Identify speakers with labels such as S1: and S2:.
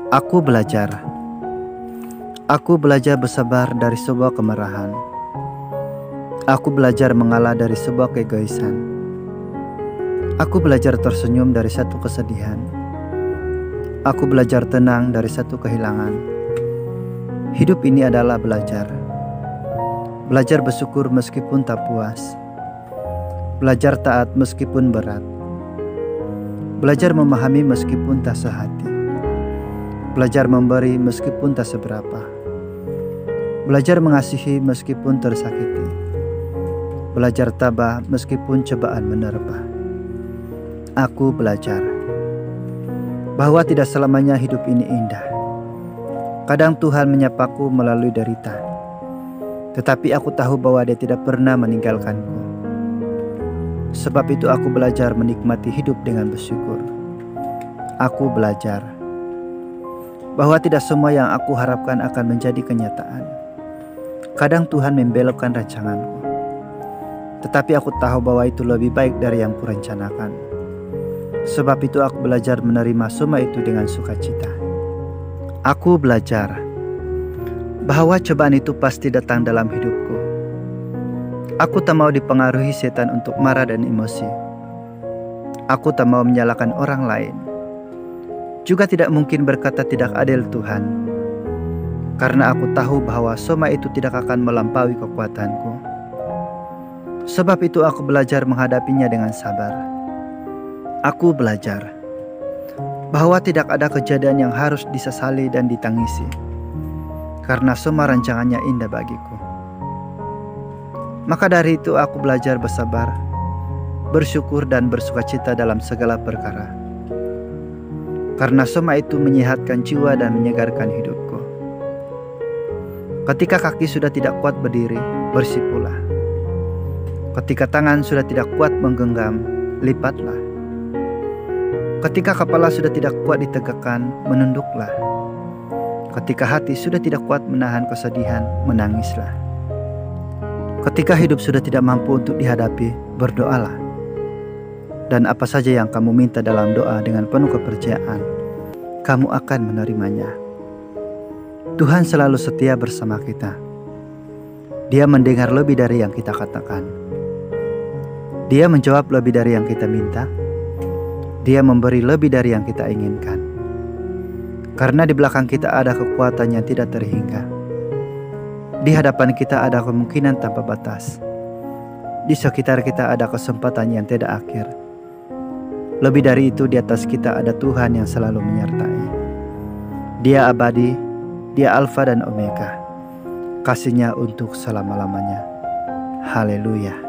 S1: Aku belajar. Aku belajar bersabar dari sebuah kemarahan. Aku belajar mengalah dari sebuah keegoisan. Aku belajar tersenyum dari satu kesedihan. Aku belajar tenang dari satu kehilangan. Hidup ini adalah belajar. Belajar bersyukur meskipun tak puas. Belajar taat meskipun berat. Belajar memahami meskipun tak sehati. Belajar memberi meskipun tak seberapa. Belajar mengasihi meskipun tersakiti. Belajar tabah meskipun cobaan menerpa. Aku belajar bahwa tidak selamanya hidup ini indah. Kadang Tuhan menyapaku melalui derita, tetapi aku tahu bahwa Dia tidak pernah meninggalkanku. Sebab itu aku belajar menikmati hidup dengan bersyukur. Aku belajar bahwa tidak semua yang aku harapkan akan menjadi kenyataan. Kadang Tuhan membelokkan rancanganku, tetapi aku tahu bahwa itu lebih baik dari yang kurencanakan. Sebab itu aku belajar menerima semua itu dengan sukacita. Aku belajar bahwa cobaan itu pasti datang dalam hidupku. Aku tak mau dipengaruhi setan untuk marah dan emosi. Aku tak mau menyalahkan orang lain. Juga tidak mungkin berkata tidak adil Tuhan, karena aku tahu bahwa semua itu tidak akan melampaui kekuatanku. Sebab itu aku belajar menghadapinya dengan sabar. Aku belajar bahwa tidak ada kejadian yang harus disesali dan ditangisi, karena semua rancangannya indah bagiku. Maka dari itu aku belajar bersabar, bersyukur dan bersukacita dalam segala perkara. Karena semua itu menyehatkan jiwa dan menyegarkan hidupku. Ketika kaki sudah tidak kuat berdiri, bersipulah. Ketika tangan sudah tidak kuat menggenggam, lipatlah. Ketika kepala sudah tidak kuat ditegakkan, menunduklah. Ketika hati sudah tidak kuat menahan kesedihan, menangislah. Ketika hidup sudah tidak mampu untuk dihadapi, berdoalah. Dan apa saja yang kamu minta dalam doa dengan penuh kepercayaan, kamu akan menerimanya. Tuhan selalu setia bersama kita. Dia mendengar lebih dari yang kita katakan. Dia menjawab lebih dari yang kita minta. Dia memberi lebih dari yang kita inginkan. Karena di belakang kita ada kekuatan yang tidak terhingga. Di hadapan kita ada kemungkinan tanpa batas. Di sekitar kita ada kesempatan yang tidak akhir. Lebih dari itu, di atas kita ada Tuhan yang selalu menyertai. Dia abadi, Dia Alfa dan Omega. Kasih-Nya untuk selama-lamanya. Haleluya.